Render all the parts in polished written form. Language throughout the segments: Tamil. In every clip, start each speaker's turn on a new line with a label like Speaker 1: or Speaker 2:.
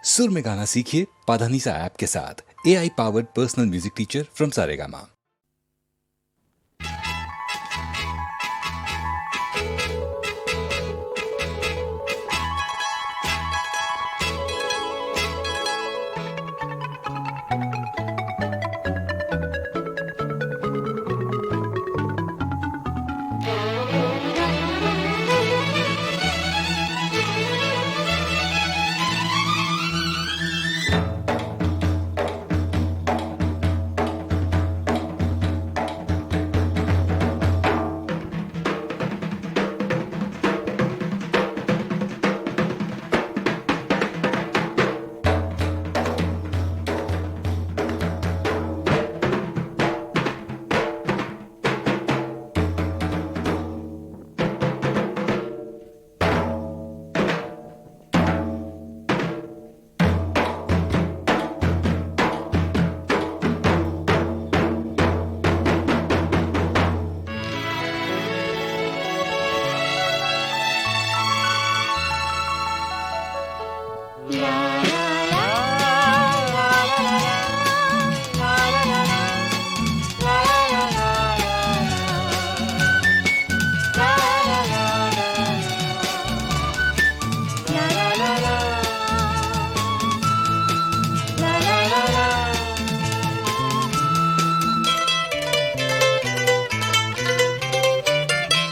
Speaker 1: सुर में गाना सीखिए पाधानीसा ऐप के साथ। AI powered personal music teacher from Saregama.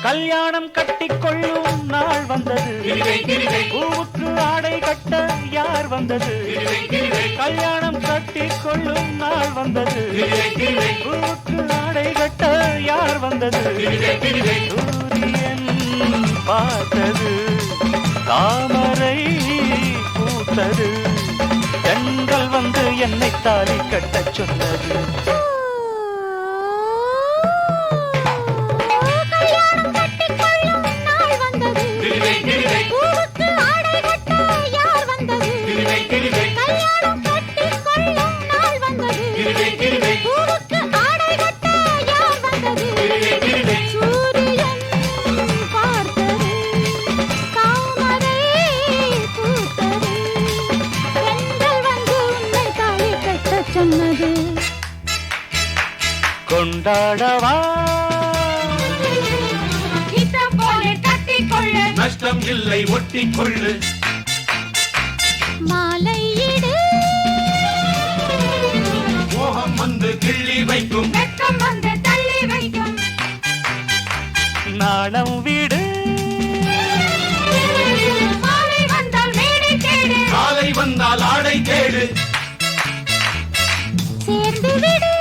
Speaker 2: கல்யாணம் கட்டிக்கொள்ளும் நாள் வந்தது, பூவுக்கு ஆடை கட்ட யார் வந்தது? கல்யாணம் கட்டிக்கொள்ளும் நாள் வந்தது, பூவுக்கு ஆடை கட்ட யார் வந்தது? சூரியன் பார்த்தது, தாமரை பூத்தது, பெண்கள் வந்து என்னை தாலி கட்டச் சொன்னது. கொண்டாடவா
Speaker 3: நஷ்டம் இல்லை ஒட்டிக்கொள்ளு,
Speaker 4: மாலையிடு
Speaker 3: மோகம் வந்து கிள்ளி வைக்கும்,
Speaker 4: வெட்கம் வந்து தள்ளி வைக்கும்,
Speaker 2: நாளம் வீடு
Speaker 4: மாலை வந்தால் மேடை தேடு,
Speaker 3: காலை வந்தால் ஆடை தேடு,
Speaker 4: சேர்ந்து விடு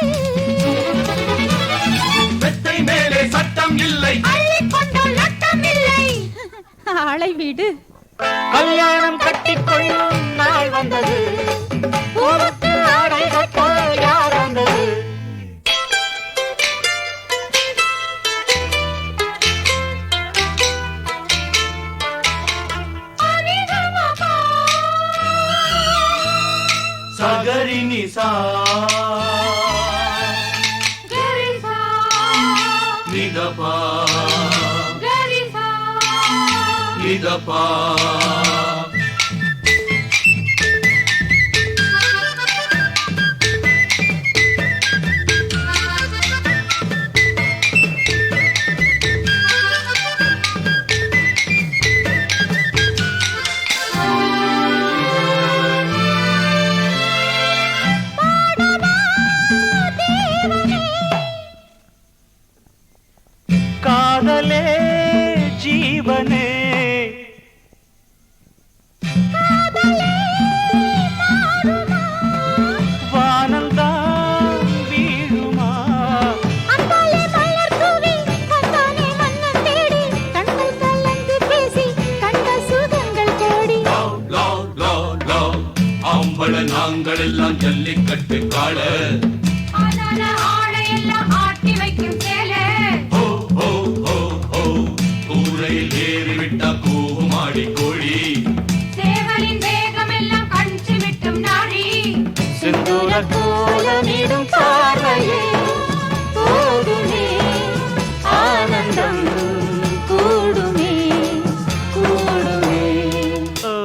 Speaker 3: மெத்தை மேலே சட்டம் இல்லை,
Speaker 4: அள்ளிக்கொண்டால் நட்டம் இல்லை, ஆளை விடு.
Speaker 2: கல்யாணம் கட்டிக்கொள்ளும் நாள் வந்தது, பூவுக்கு ஆடை கட்ட யார் வந்தது?
Speaker 3: சகரி நிசா நிதபா நிதபா
Speaker 2: காதலே ஜீவனே, வானந்தான் வீழுமா?
Speaker 4: அந்தாலே மலர் தூவி வந்தானே மன்னன் தேடி, கண்கள் கலந்து பேசி கண்ட சுகங்கள் கோடி.
Speaker 3: ஆம்பள நாங்கள் எல்லாம் ஜல்லிக்கட்டு காள,
Speaker 4: ஆனால ஆளையெல்லாம் ஆட்டி வைக்கும் சேலை,
Speaker 3: கூரையில் ஏறிவிட்டா கூவுமாடி கோழி,
Speaker 4: சேவலின் வேகம் எல்லாம் கஞ்சி விட்டும் நாடி,
Speaker 2: செந்தூர
Speaker 4: கோலமிடும் பார்வையே போதுமே, ஆனந்தம் கூடுமே கூடுமே.
Speaker 2: ஓ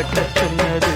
Speaker 2: கட்ட சொன்னது.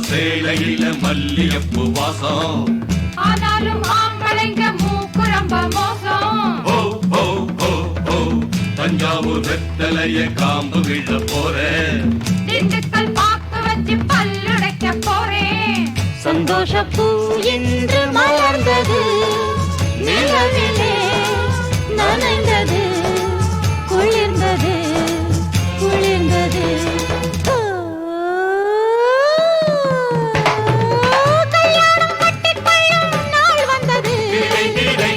Speaker 3: சேலையில மல்லியப்பு வாசம்
Speaker 4: ஆனாலும் ஆம்பளைங்க மூக்கு ரொம்ப மோசம்.
Speaker 3: ஓ ஓ ஓ ஓ தஞ்சாவூர் வெத்தலைய காம்பு விழ போறேன்.
Speaker 4: திண்டுக்கல் பாக்கு வச்சு பல்லுடைக்க போறேன்.
Speaker 2: சந்தோஷ பூ
Speaker 4: இன்று மலர்ந்தது நிலவிலே நனைந்தது குளிர்ந்தது குளிர்ந்தது.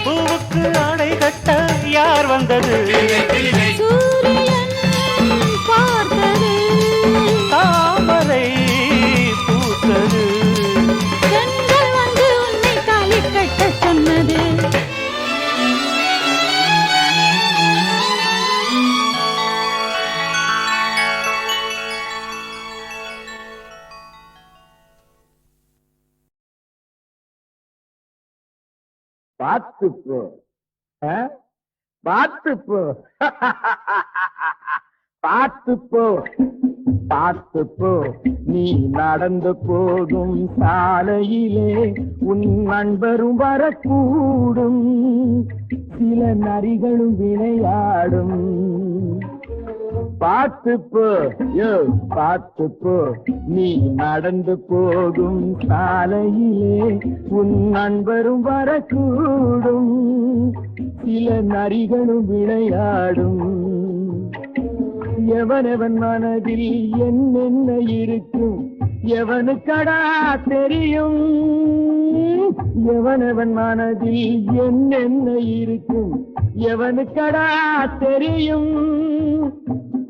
Speaker 2: பூவுக்கு ஆடை கட்ட யார் வந்தது?
Speaker 4: சூரியன் பார்த்தது
Speaker 2: தாமரை பூத்தது.
Speaker 4: கண்கள் வந்து உன்னை தாலி கட்ட சொன்னது.
Speaker 5: பார்த்துப்போ பார்த்துப்போ பார்த்துப்போ பார்த்துப்போ நீ நடந்து போகும் சாலையிலே உன் நண்பரும் வரக்கூடும். சில நரிகளும் விளையாடும். பார்த்துப்போ பார்த்துப்போ நீ நடந்து போகும் சாலையிலே உன் நண்பரும் வரக்கூடும். சில நரிகளும் விளையாடும். எவனவன் மனதில் என்னென்ன இருக்கும் எவனுக்கடா தெரியும். எவனவன் மனதில் என்னென்ன இருக்கும் எவனுக்கடா தெரியும்.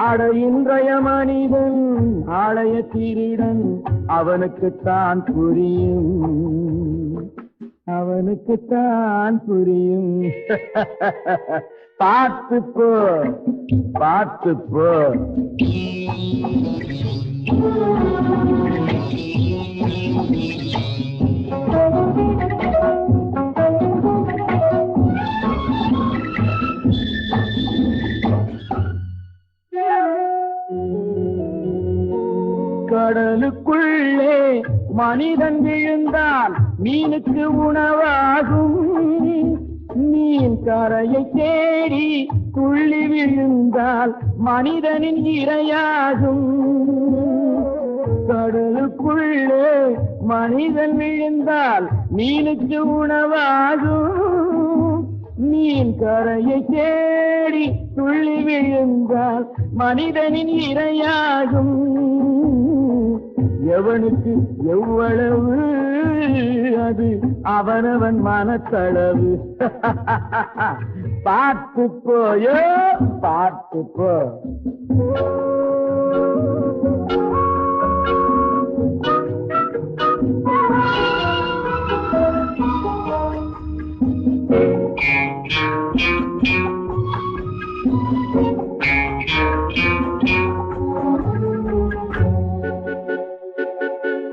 Speaker 5: அட இன்றைய மனிதன் ஆலய திருடன் அவனுக்குத்தான் புரியும். அவனுக்குத்தான் புரியும். பார்த்துப்போ பார்த்துப்போ. கடலுக்குள்ளே மனிதன் விழுந்தால் மீனுக்கு உணவாகும். மீன் கரையை தேடி துள்ளி விழுந்தால் மனிதனின் இரையாகும். கடலுக்குள்ளே மனிதன் விழுந்தால் மீனுக்கு உணவாகும். மீன் கரையை தேடி துள்ளி விழுந்தால் மனிதனின் இரையாகும். எவனுக்கு எவ்வளவு அது அவனவன் மனத்தளவு. பார்த்து போயோ பார்த்து போ.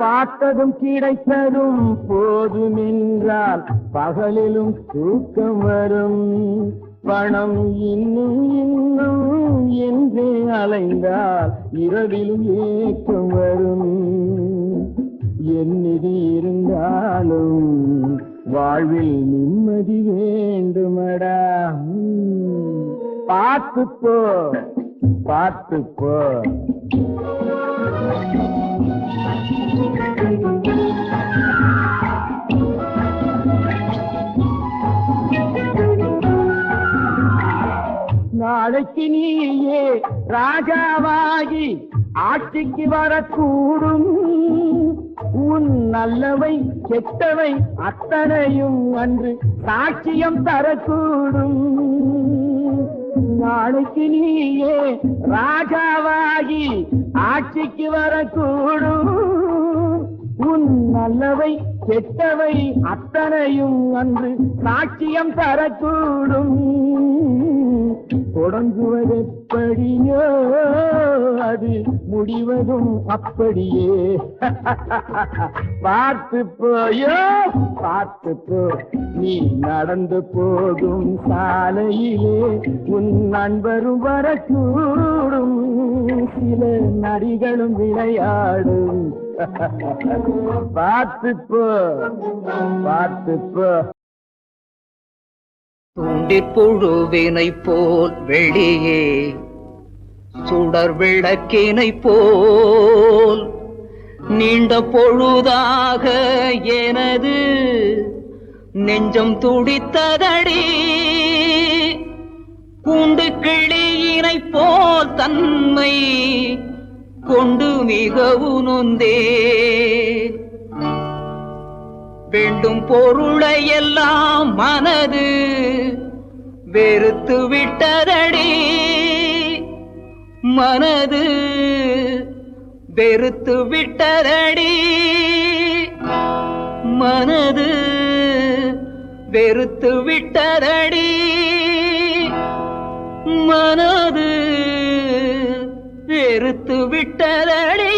Speaker 5: பார்த்ததும் கிடைத்ததும் போதும் என்றால் பகலிலும் தூக்கம் வரும். பணம் இன்னும் இன்னும் என்றே அலைந்தால் இரவிலும் ஏக்கம் வரும். என்னிது இருந்தாலும் வாழ்வில் நிம்மதி வேண்டுமடா. பார்த்துப்போ பார்த்துப்போ. நாளைக்கு நீயே ராஜாவாகி ஆட்சிக்கு வரக்கூடும். உன் நல்லவை கெட்டவை அத்தனையும் அன்று சாட்சியம் தரக்கூடும். நாளைக்கு நீயே ராஜாவாகி ஆட்சிக்கு வரக்கூடும். உன் நல்லவை கெட்டவை அத்தனையும் அன்று சாட்சியம் தரக்கூடும். தொடங்குவதெப்படியோ அது முடிவதும் அப்படியே. பார்த்து போயோ பார்த்து போ, நீ நடந்து போகும் சாலையிலே உன் நண்பரும் வரக்கூடும். சில நரிகளும் விளையாடும். பார்த்து போ பார்த்து போ.
Speaker 6: துண்டிப்புழுவினை போல் வெளியே சுடர் விளக்கினை போல் நீண்ட பொழுதாக எனது நெஞ்சம் துடித்ததடி. கூண்டு கிளியினை போல் தன்மை கொண்டு மிகவும் நொந்தே. வேண்டும் பொருளை எல்லாம் மனது வெறுத்து விட்டதடி. மனது வெறுத்து விட்டதடி. மனது வெறுத்து விட்டதடி. மனது வெறுத்து விட்டதடி.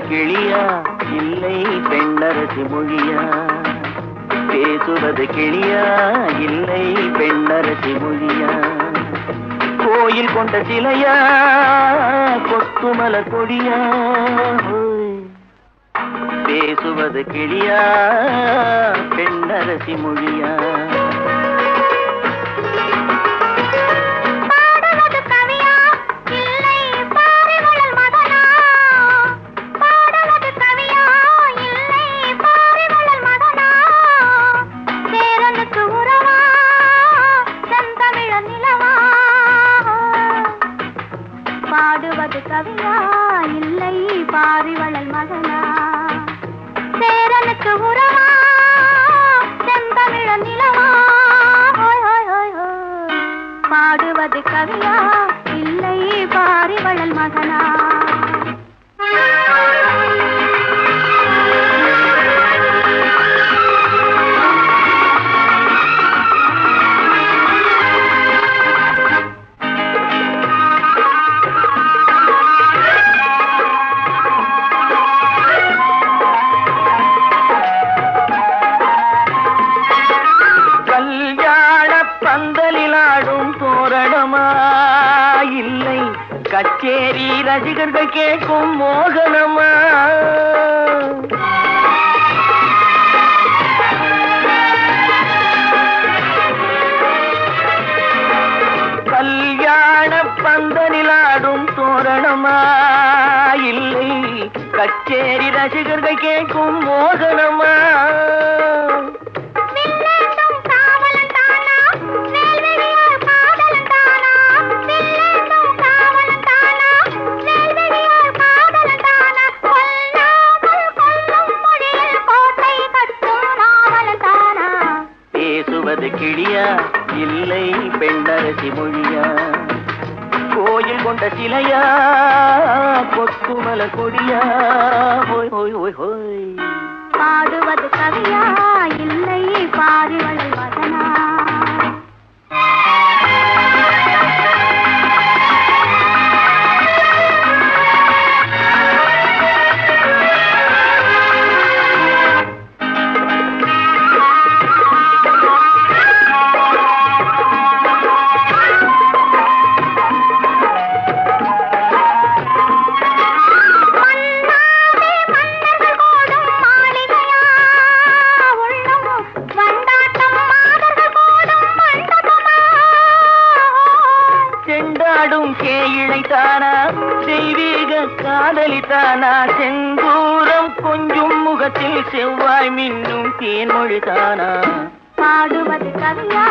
Speaker 5: கிளியா இல்லை பெண்ணரசி மொழியா? பேசுவது கிளியா இல்லை பெண்ணரசி மொழியா? கோயில் கொண்ட சிலையா கொத்துமல கொடியா? பேசுவது கிளியா பெண்ணரசி மொழியா?
Speaker 7: பாடுவது கவியா இல்லை பாரிவளல் மகனா? சேரனுக்கு உறவா செந்தமிழ நிலவா? பாடுவது கவியா இல்லை பாரிவளல் மகனா? கச்சேரி ரசிகர்கள் கேட்கும் மோகனமா? கல்யாண பந்தலிலாடும் தோரணமா? இல்லை கச்சேரி ரசிகர்கள் கேட்கும் மோகனமா? கிளியா இல்லை பெண்ணரசி மொழியா? கோயில் கொண்ட சிலையா கொத்துமல கொடியா? ஹோய் ஹோய் ஹோய் ஹோய். பாடுவது கவியா இல்லை பாரிவளல் மகனா?
Speaker 5: காதலித்தானா செந்தூரம் கொஞ்சம் முகத்தில் செவ்வாய் மின்னும் தேன்மொழிதானா
Speaker 4: பாடுவது கவியா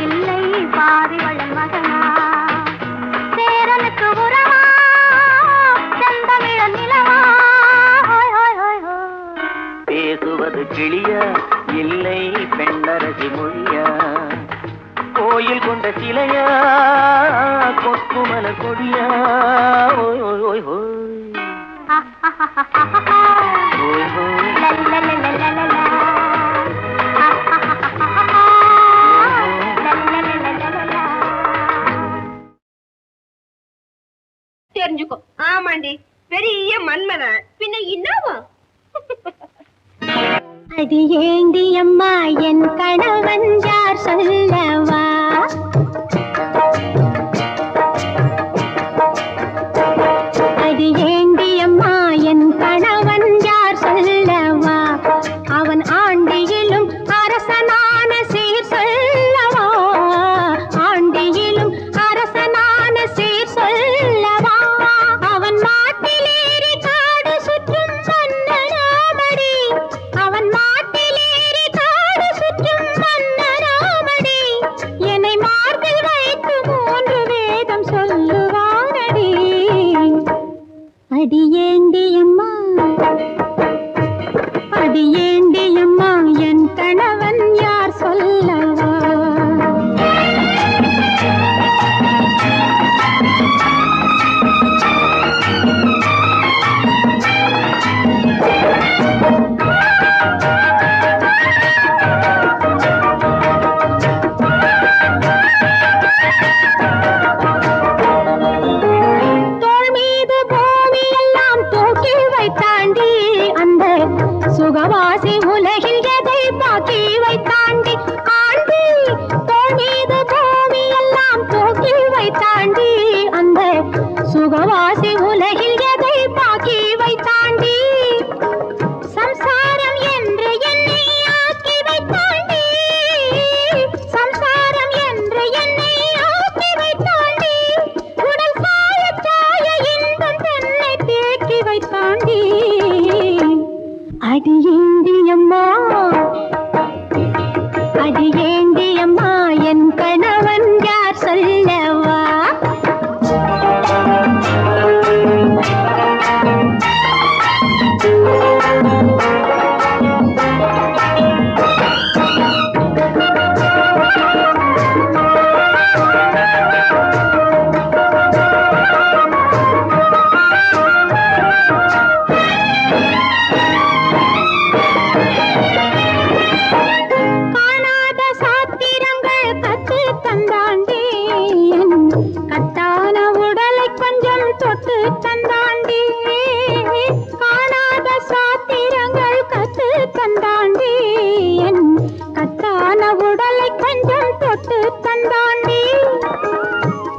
Speaker 4: இல்லை பாரிவளன் மகனா சேரனுக்கு உறவா செந்தமிழ நிலவா
Speaker 5: பேசுவது கிளியா இல்லை பெண்ணரசி மொழியா கோயில் கொண்ட சிலையா கொக்குமல கொடியா ஓய் ஓய் ஓய் ஓய் ஓய் ஓய்
Speaker 4: தெரிஞ்சுக்கோ. ஆமாண்டி, பெரிய மன்மதன் பின்ன என்னவா? அது ஏண்டி அம்மா என் கணவன் யார் சொல்லவா? அது ஏண்டி அம்மா என் கணவன் யார் சொல்லவா? அவன் ஆண்டியிலும் அரசனான சீர் சொல்லவா? ஆண்டியிலும் அரசனான சீர் சொல்லவா? அவன் மாட்டிலேறி காடு சுற்றும் மன்னராமடி. அவன் மாட்டிலேறி காடு சுற்றும் மன்னராமடி. என்னை மார்பில் வைத்து 3 வேதம் சொல்லுவானடி. அடியேண்டி அம்மா, அடியேண்டி அம்மா என் கணவன் யார் சொல்லவா? தோள் மீது பூமி எல்லாம் தூக்கி வைத்தாண்டி. அந்த சுகவாசி உலகில் எதை பாக்கி வைத்தாண்டி. ஆண்டி தோள் மீது பூமி எல்லாம் தூக்கி வைத்தாண்டி. அந்த சுகவாசி உலகில் எதை பாக்கி வைத்தாண்டி. சம்சாரம் என்று என்னை ஆக்கி வைத்தாண்டி. சம்சாரம் என்று என்னை ஆக்கி வைத்தாண்டி. உடல் சாய சாய இன்பம் தன்னை தேக்கி வைத்தாண்டி. அடியேண்டி அம்மா, அடியேண்டி அம்மா என் கணவன் யார் சொல்லவா? காணாத சாத்திரங்கள் கத்து தந்தாண்டி. என் கட்டான உடலை கொஞ்சம் தொட்டு தந்தாண்டி. காணாத சாத்திரங்கள் கத்து தந்தாண்டி. என் கட்டான உடலை கொஞ்சம் தொட்டு தந்தாண்டி.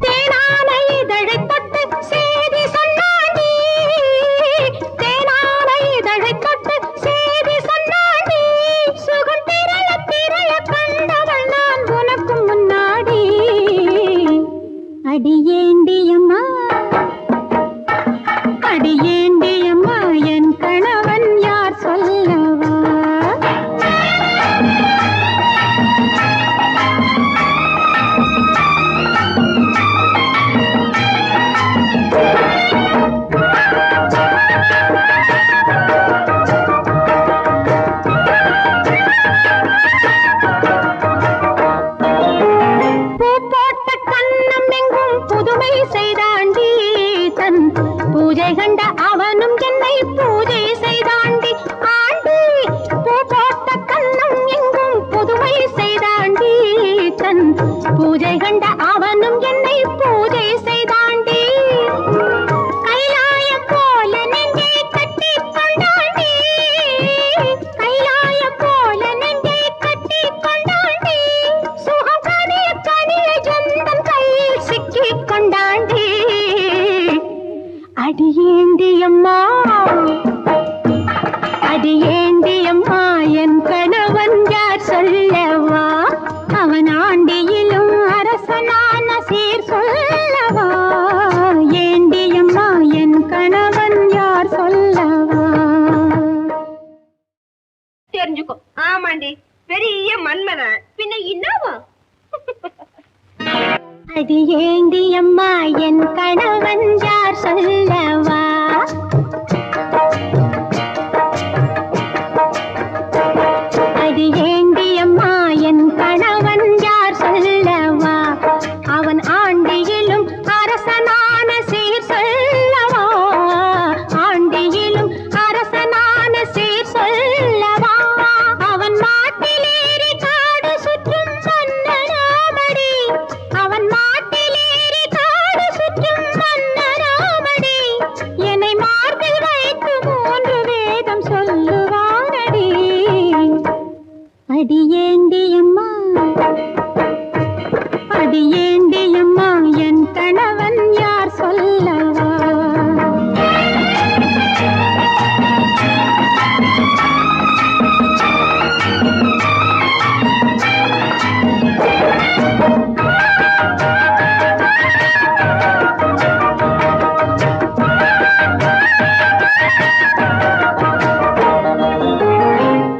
Speaker 4: தேனான இதழை தொட்டு சேதி சொன்னாண்டி. தேனான இதழை தொட்டு சேதி சொன்னாண்டி. சுகம் திரள திரள கண்டவள் நான் உனக்கு முன்னாடி. அடியேண்டி அம்மா, அடியேண்டி அம்மா என் கணவன் யார் சொல்லவா? பூ போட்ட கண்ணம் எங்கும் புதுமை செய்தாண்டி. தன் பூஜை கண்ட அவனும் என்னை பூஜை செய்தாண்டி. ஆண்டி பூ போட்ட கண்ணம் எங்கும் புதுமை செய்தாண்டி. தன் பூஜை கண்ட அவனும் என்னை பூஜை செய்தாண்டி. கைலாயம் போல நெஞ்சை கட்டி கொண்டாண்டி. கைலாயம் போல நெஞ்சை கட்டி கொண்டாண்டி. சுகம் கனிய கனிய ஜந்தம் கையில் சிக்கிக் கொண்டாண்டி. அடியேண்டி அம்மா, அடியேண்டி அம்மா என் கணவன் யார் சொல்லவா? அவன் ஆண்டியிலும் அரசனான சீர் சொல்லவா? ஏண்டி அம்மா என் கணவன் யார் அடி ஏண்டி அம்மா என் கணவன் யார் சொல்லவா? அடி ஏண்டி அம்மா என் கணவன் யார் சொல்லவா? அவன் ஆண்டியிலும் அரசனான சீர் சொல்லவா? ஆண்டியிலும் அரசனான சீர் சொல்லவா? அவன் மாட்டிலேறி காடு சுற்றும் மன்னராமடி. அவன் மாட்டிலேறி காடு சுற்றும் மன்னராமடி. என்னை மார்பில் வைத்து 3 வேதம் சொல்லுவானடி. அடியேண்டியம்மா அடியேண்டியம்மா என் கணவன் யார் சொல்லவா?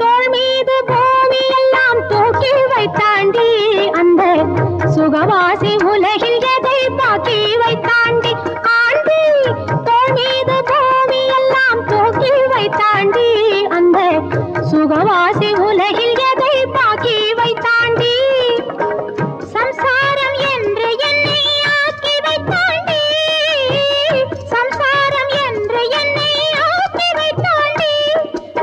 Speaker 4: தோள் மீது பூமியெல்லாம் தூக்கி வைத்தாண்டி. அந்த சுகவாசி உலகில் எதை பாக்கி வைத்தாண்டி. ஆண்டி தோள் மீது பூமியெல்லாம் தூக்கி வைத்தாண்டி. அந்த சுகவாசி உலகில் எதை பாக்கி வைத்தாண்டி. சம்சாரம் என்று என்னை ஆக்கி வைத்தாண்டி. சம்சாரம் என்று என்னை ஆக்கி வைத்தாண்டி.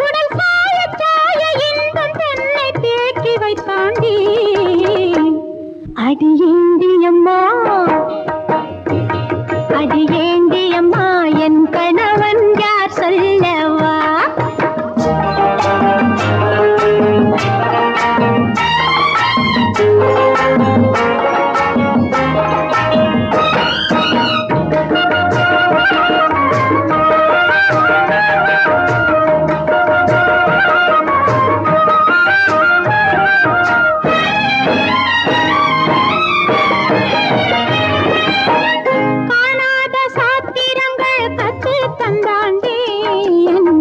Speaker 4: உடல் சாய சாய இன்பம் தன்னை தேக்கி வைத்தாண்டி. அடியேண்டியம்மா அடியேண்டியம்மா என் கணவன் யார் சொல்லவா? காணாத சாத்திரங்கள் கத்து தந்தாண்டி. என்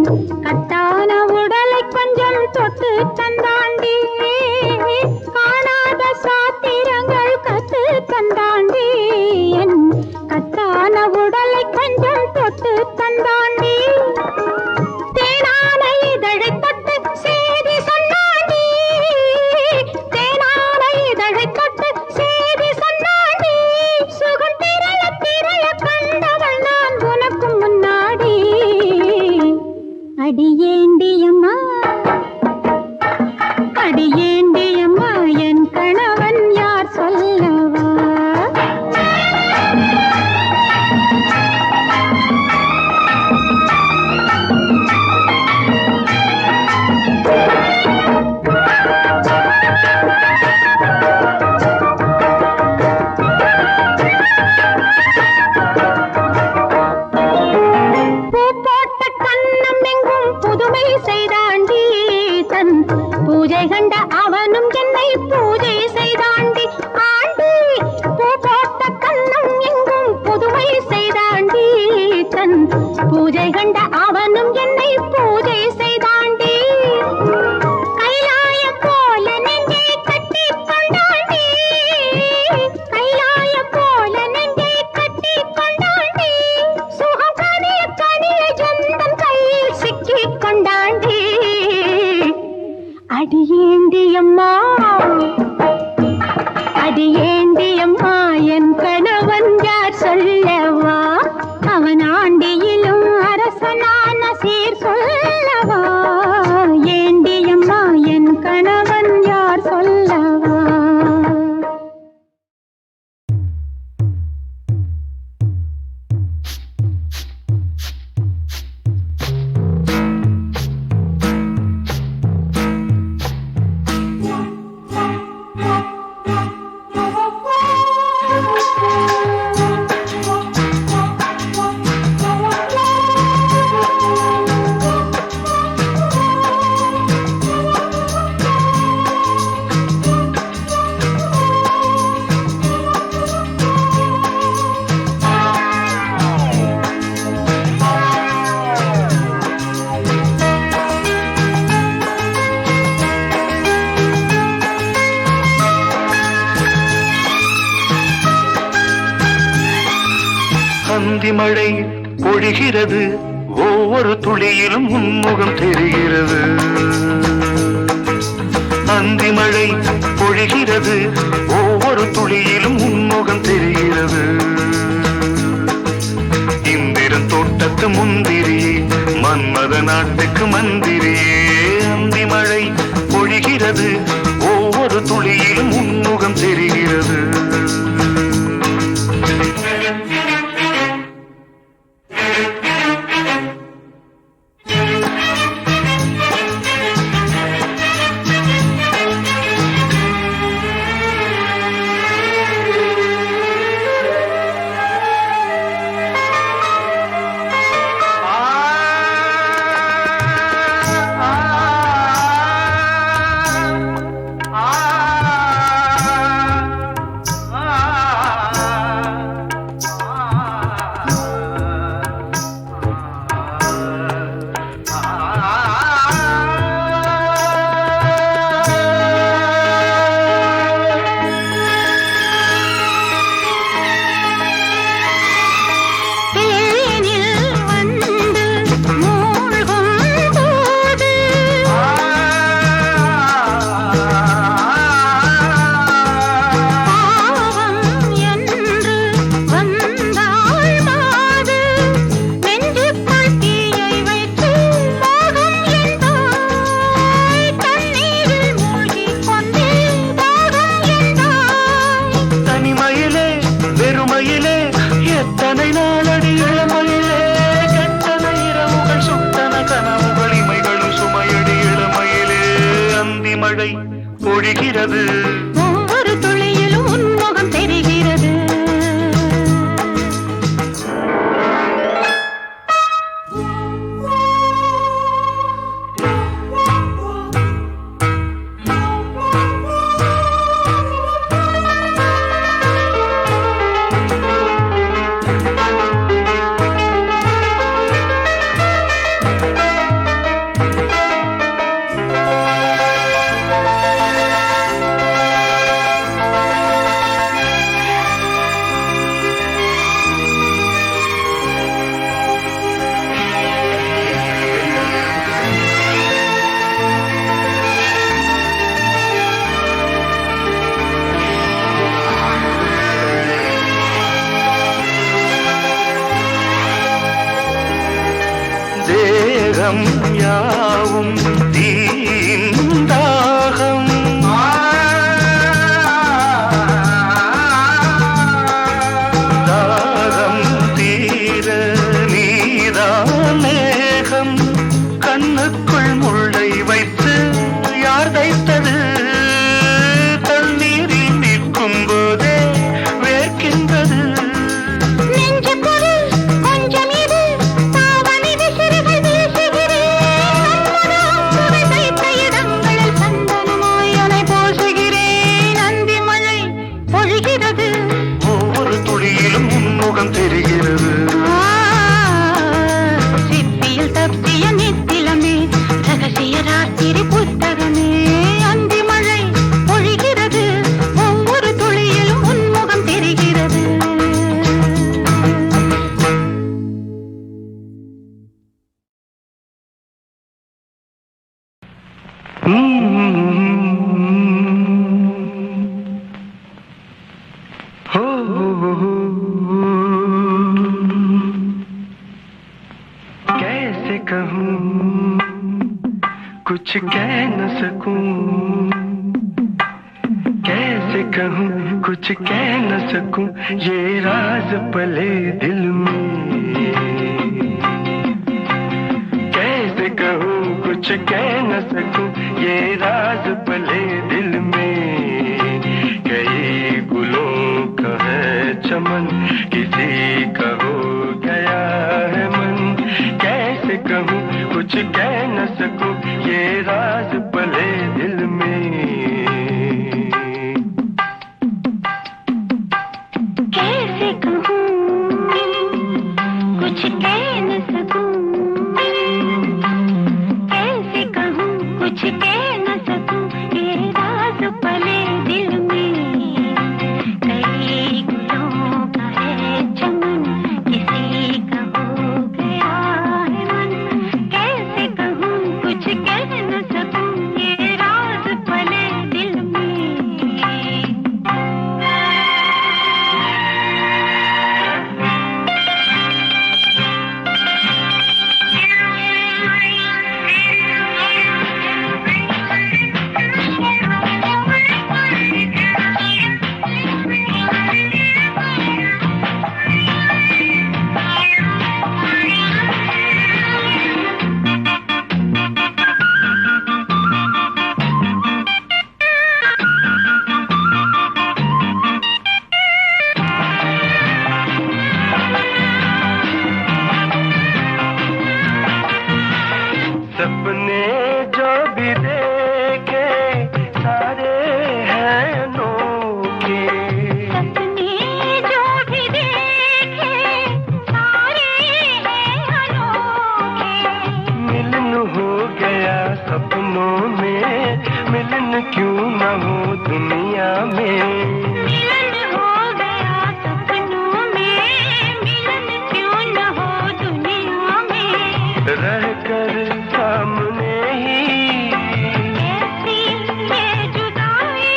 Speaker 4: கட்டான உடலை கொஞ்சம் தொட்டு தந்தாண்டி. காணாத சாத்திரங்கள் கத்து தந்தாண்டி. என் கட்டான உடலை கொஞ்சம் தொட்டு தந்தாண்டி. தேனான இதழை தொட்டு சேதி சொன்னாண்டி. தேனான இதழை தொட்டு சேதி சொன்னாண்டி. சுகம் திரள திரள கண்டவள் நான் உனக்கு முன்னாடி. அடியேண்டியம்மா அடியேண்டியம்மா என் கணவன் யார் சொல்லவா? பூ போட்ட கண்ணம் எங்கும் புதுமை செய்தாண்டி. தன் பூஜை கண்ட அவனும் என்னை பூஜை செய்தாண்டி. ஆண்டி பூ போட்ட கண்ணம் எங்கும் புதுமை செய்தாண்டி. தன் பூஜை கண்ட அவனும் என்னை பூஜை செய்தாண்டி. கைலாயம் போல நெஞ்சை கட்டி கொண்டாண்டி. கைலாயம் போல நெஞ்சை கட்டி கொண்டாண்டி. சுகம் கனிய கனிய ஜந்தம் கையில் சிக்கி கொண்டாண்டி. அடியேண்டியம்மா அடியேண்டியம்மா என் கணவன் யார் சொல்லவா? அவன் ஆண்டியிலும் அரசனான சீர் சொல்லவா? ஏண்டியம்மா என் கணவன் யார் சொல்லவா?
Speaker 2: அந்தி மழை பொழிகிறது, ஒவ்வொரு துளியிலும் உன்முகம் தெரிகிறது. அந்தி மழை பொழிகிறது, ஒவ்வொரு துளியிலும் உன்முகம் தெரிகிறது. இந்திரன் தோட்டத்து முந்திரியே, மன்மத நாட்டுக்கு மந்திரியே. அந்தி மழை பொழிகிறது, ஒவ்வொரு துளியிலும் உன்முகம் தெரிகிறது. பொழிகிறது,
Speaker 4: ஒவ்வொரு துளியிலும் உன்முகம் தெரிகிறது.
Speaker 2: தேகம் யாவும் தீந்தாகம், தாகம் தீர நீதான் மேகம். கண்ணுக்குள் முள்ளை வைத்து யார் தைத்தது? தண்ணீரில் நிற்கும் போதே வேர்க்கின்றது. ஒவ்வொரு துளியிலும் உன்முகம் தெரிகிறது.
Speaker 4: சிப்பியில் தப்பிய நித்திலமே, ரகசிய ராத்திரி புத்தகமே. அந்தி மழை பொழிகிறது, ஒவ்வொரு துளியிலும் உன்முகம் தெரிகிறது.
Speaker 2: कैसे कहूँ कुछ कह न सकूं, कैसे कहूँ कुछ कह न सकूं, ये राज पले दिल में. कैसे कहूँ कुछ कह न सकूं, ये राज पले दिल में. कई गुलों का है चमन, किसी का हो गया है मन. कैसे कहूँ कुछ कह न सकूं, ये राज पले दिल में.
Speaker 4: कैसे कहूँ कुछ कह न सकूं, कैसे कहूँ कुछ कह न सकूं, ये राज पले दिल में. कई गुलों का है चमन, किसी
Speaker 2: सपने जो भी देखे सारे हैं अनोखे।
Speaker 4: सपने जो भी देखे सारे हैं अनोखे।
Speaker 2: मिलन हो गया सपनों में, मिलन क्यों न हो दुनिया में।
Speaker 4: मिलन हो गया सपनों में, मिलन क्यों न हो दुनिया में।
Speaker 2: रहकर सामने ही
Speaker 4: ऐसी ये जुदाई,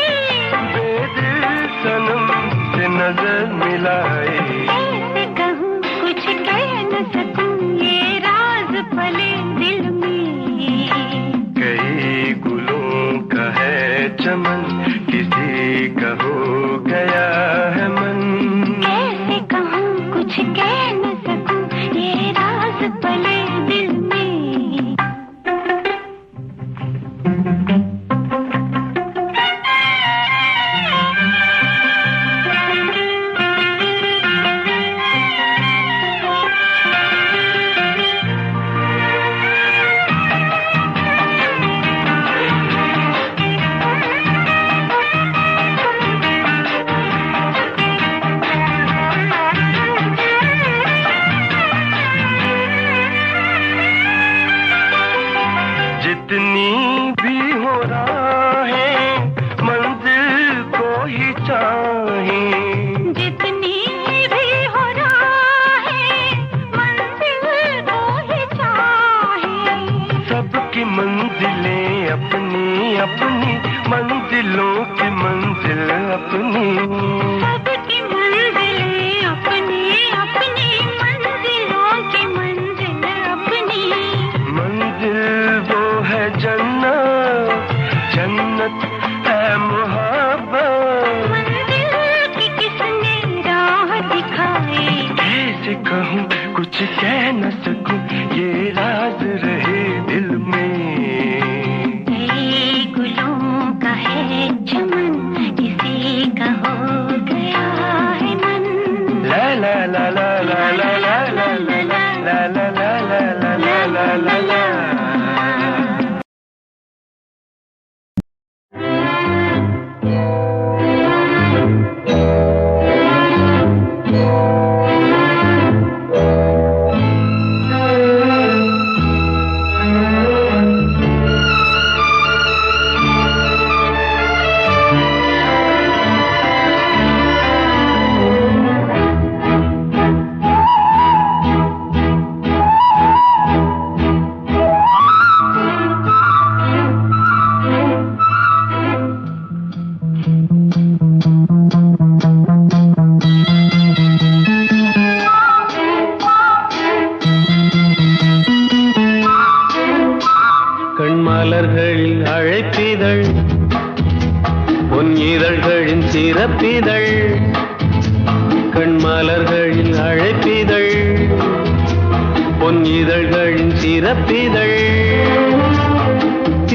Speaker 2: बेदिल सनम से नजर मिलाए।
Speaker 4: कैसे कहूँ कुछ कह न सकूँ, ये राज पले दिल में।
Speaker 2: कई गुलों का है चमन, किसी का हो गया है मन।
Speaker 4: कैसे कहूँ कुछ कह न सकूँ, ये राज पले दिल में। जितनी भी हो राहें मंजिल को ही चाहें। जितनी भी हो राहें मंजिल को ही चाहें।
Speaker 2: सबकी मंजिलें अपनी अपनी, मंजिलों की मंजिल अपनी।
Speaker 4: सबकी मंजिलें अपनी अपनी, मंजिलों की मंजिल अपनी।
Speaker 2: मंजिल वो है जन्नत, जन्नत है मोहब्बत।
Speaker 4: मंजिल की किसने राह दिखाई।
Speaker 2: कैसे कहूँ कुछ कह न सकूँ, ये राज रहे दिल में।
Speaker 4: कई गुलों का है चमन, किसी का हो गया है मन।
Speaker 2: ला ला ला ला ला ला ला ला ला ला ला ला ला ला ला ला ला।
Speaker 6: கண்மலர்களில் அழைப்பிதழ், பொன் இதழ்களின் சிறப்பிதழ். கண்மலர்களில் அழைப்பிதழ், பொன் இதழ்களின் சிறப்பிதழ்.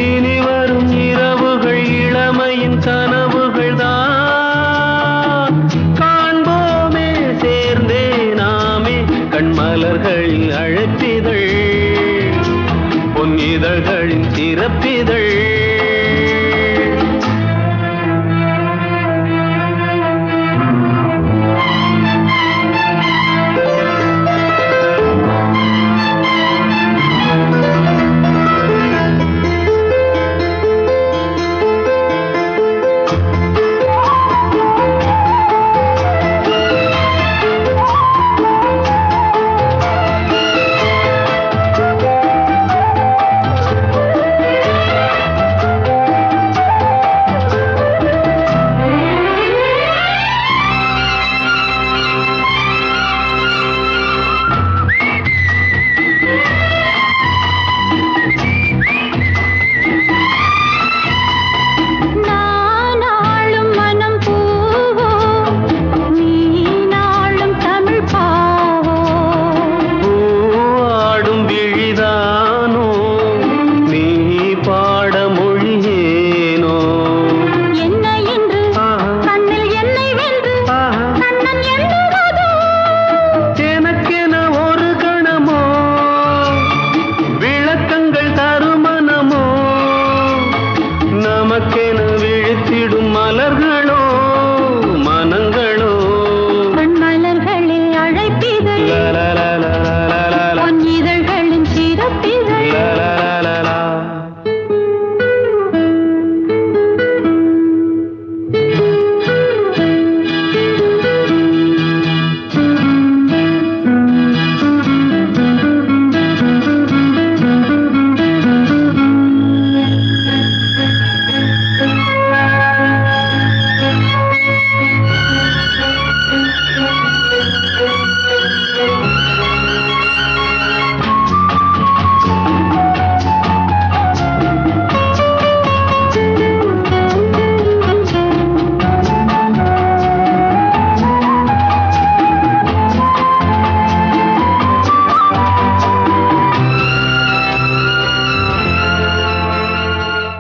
Speaker 6: இனி வரும் இரவுகள் இளமையின் கனவுகள் தான், காண்போமே சேர்ந்தே நாமே. கண்மலர்களில் அழைப்பிதழ், பொன் இதழ்களின் சிறப்பிதழ்.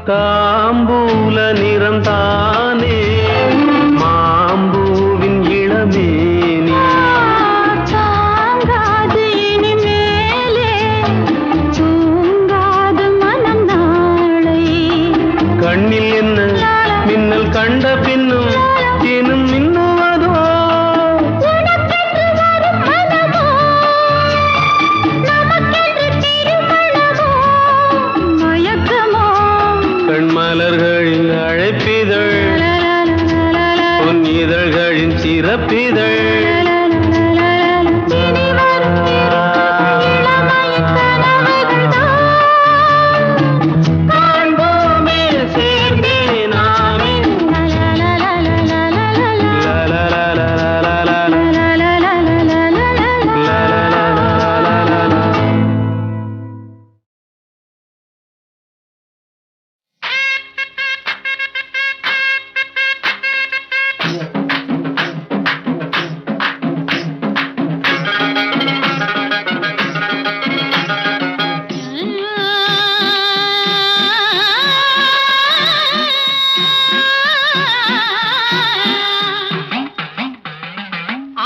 Speaker 6: தாம்பூல நிறம் தானே மாம்பூவின் இளமேனி
Speaker 4: தாங்காது இனிமேலே தூங்காது மனம் நாளை
Speaker 6: கண்ணில் என்ன மின்னல் கண்ட பின்னும் தினும் மின்னுவதோ
Speaker 4: உனக்கென்று வரும் மனமோ நமக்கென்று திருமணமோ மயக்கமோ
Speaker 6: கண்மலர்களின் அழைப்பிதழ் பொன் இதழ்களின் சிறப்பிதழ்
Speaker 4: இனி வரும் இளமையின் கனவுகள்தான்
Speaker 6: காண்போமே சேர்ந்தே நாமே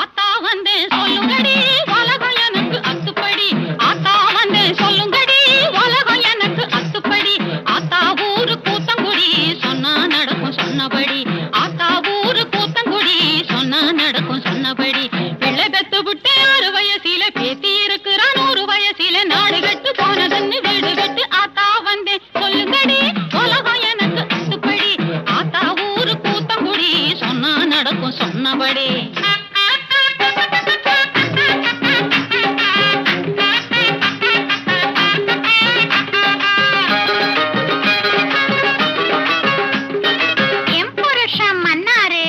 Speaker 4: ஆத்தா வந்தே சொல்லுங்கடி உலகம் எனக்கு அத்துப்படி ஆத்தா வந்தே சொல்லுங்கடி உலகம் எனக்கு அத்துப்படி ஆத்தா ஊரு கூத்தங்குடி சொன்னா நடக்கும் சொன்னபடி ஆத்தா ஊரு கூத்தங்குடி சொன்னா நடக்கும் சொன்னபடி பிள்ளை பெத்து விட்டு 6 வயசில பேத்தி இருக்கிறா 100 வயசில நாடு கட்டு போனதுன்னு வீடு கட்டு ஆத்தா வந்தே சொல்லுங்கடி உலகம் எனக்கு அத்துப்படி ஆத்தா ஊரு கூத்தங்குடி சொன்னா நடக்கும் சொன்னபடி என் புருஷன் மன்னாரு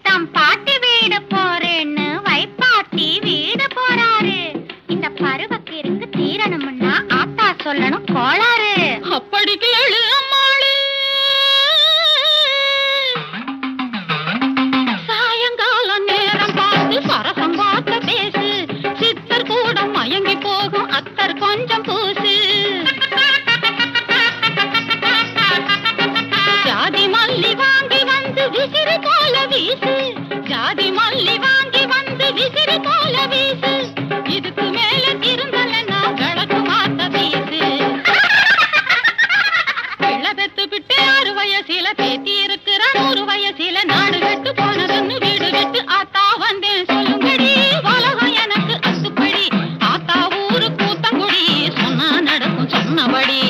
Speaker 4: தம் பாட்டி வீடு போறேன்னு வைப்பாட்டி வீடு போறாரு இந்த பருவக்கிற்கு தீரணும்னா ஆத்தா சொல்லணும் கோளாறு அப்படி கேளு அம்மாளே சாயங்காலம் நேரம் பார்த்து சரசம் பார்த்து பேசு சித்தர் கூட மயங்கி போகும் அத்தர் கொஞ்சம் பூசு ஜாதி மல்லி வாங்கி வந்து விசிறி போல வீசு ஜாதி மல்லி வாங்கி வந்து விசிறி போல வீசு இதுக்கு மேல திருந்தலன்னா விளக்கு மாத்த வீசு பிள்ளை பெத்து விட்டு 6 வயசில பேத்தி இருக்கிறா 100 வயசில நாடு கட்டு போனதுன்னு வீடு விட்டு ஆத்தா வந்தேன் சொல்லுங்கடி உலகம் எனக்கு அத்துப்படி ஆத்தா ஊரு கூத்தங்குடி சொன்னா நடக்கும் சொன்னபடி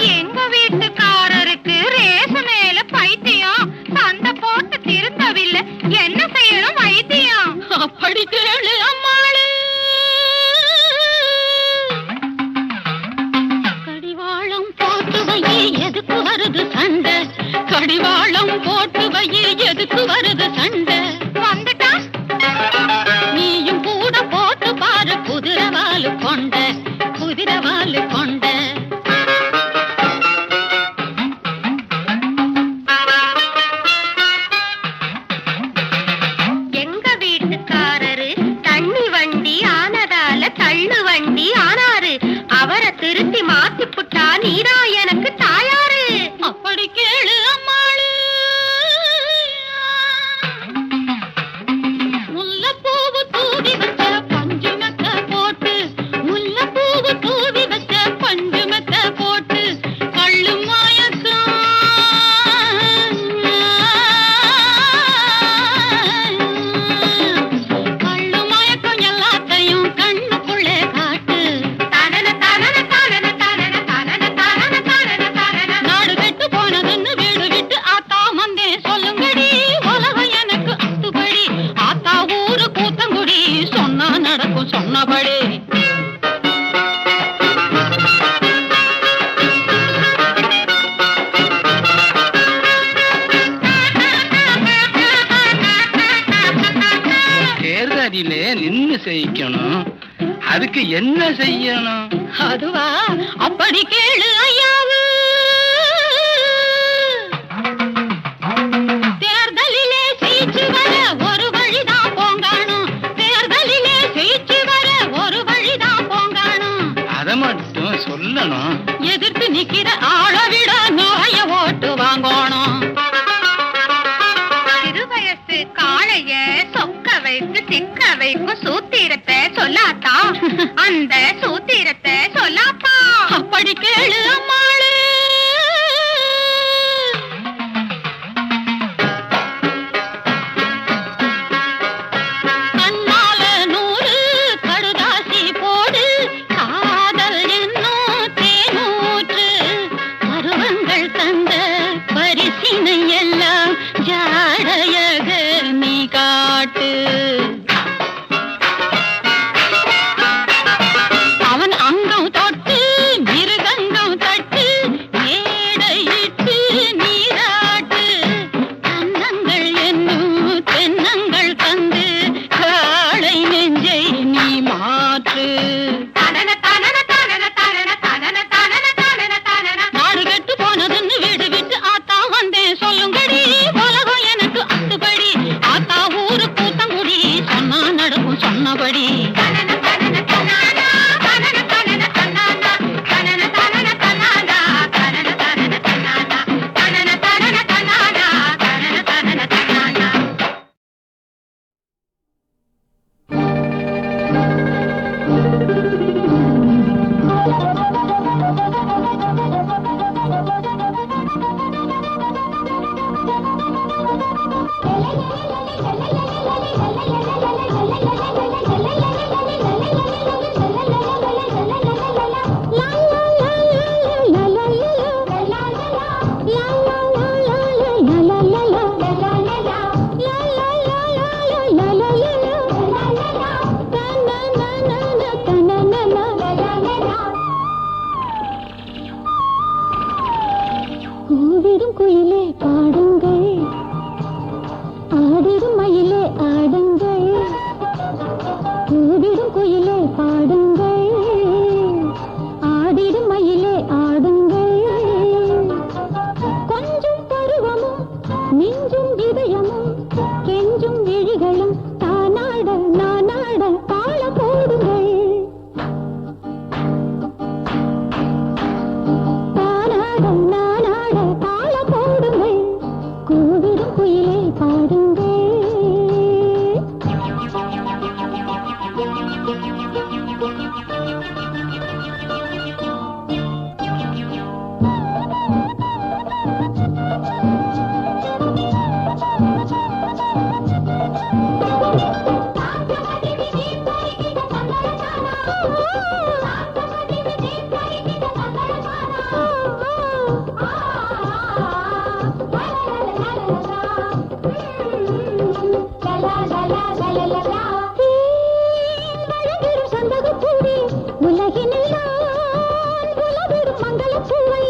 Speaker 4: எங்க வீட்டுக்காரருக்கு ரேச மேல பைத்தியம் சண்டை போட்டு திருந்தவில்லை என்ன செய்யணும் வைத்தியம் அப்படி கேளு அம்மாளே கடிவாளம் போட்டு வை எதுக்கு வருது சண்டை கடிவாளம் போட்டு வை எதுக்கு வருது சண்டை வந்துட்டா நீயும் கூட போட்டு பாரு குதிரவாலு கொண்ட குதிரவாலு கொண்ட எங்க வீட்டுக்காரரு தண்ணி வண்டி ஆனதால தள்ளு வண்டி ஆனாரு அவரை திருத்தி மாத்தி புட்டா நீரா எனக்கு தாயாரு அப்படி கேளு அம்மாளு முல்லைப்பூவு தூவி வச்ச பஞ்சு மெத்த போட்டு முல்லைப்பூவு தூவி வச்ச பஞ்சு மெத்த போட்டு கள்ளு மயக்கம் கள்ளு மயக்கம் எல்லாத்தையும் கண்ணுக்குள்ளே காட்டு தனன தனன தனன தனன தனன தனன தனன தனன நாடு கெட்டு போனதுன்னு வீடு விட்டு ஆத்தா வந்தே சொல்லுங்கடி உலகம் எனக்கு அத்துப்படி ஆத்தா ஊரு கூத்தங்குடி சொன்னா நடக்கும் சொன்னபடி
Speaker 6: தேர்தலிலே நின்னு செய்யணும் அதுக்கு என்ன செய்யணும்
Speaker 4: அதுவா அப்படி கேளு ஐயாவு அளவிட நிறைய ஓட்டு வாங்கணும். சிறுவயசு காளைய சொக்க வைத்து சிக்க வைக்கும் சூத்திரத்தை சொல்லாத்தா, அந்த சூத்திரத்தை சொல்லாத்தா. அப்படி கேளு அம்மாளு. கண்ணால 100 கடுதாசி போடு, காதல் என்னும் தேனூற்று. பருவங்கள் தந்த பரிசினை எல்லாம் ஜாடையக நீ காட்டு. அவன் அங்கம் தொட்டு மிருகங்கம் தட்டு, மேடையிட்டு நீராட்டு. கன்னங்கள் என்னும் தென்னங்கள் தந்து காளை நெஞ்சை நீ மாற்று. நாடு கெட்டு போனதுன்னு வீடு விட்டு ஆத்தா வந்தேன் சொல்லுங்கடி, உலகம் எனக்கு அத்துப்படி. ஆத்தா ஊரு கூத்தங்குடி சொன்னா நடக்கும் சொன்னபடி. கூவிடும் குயிலே பாடுங்கள், ஆடிடும் மயிலே ஆடுங்கள். கூவிடும் குயிலே பாடுங்கள், ஆடிடும் மயிலே ஆடுங்கள். கொஞ்சம் பருவமும் நெஞ்சும் இதயமும் கெஞ்சும் விழிகளும் தானாட நானாட தாள போடுங்கள். தானாட நானாட தாள போடுங்கள். கூவிடும் குயிலே பாடுங்கள். உலகினில் நான் உலவிடும் மங்கள பூவை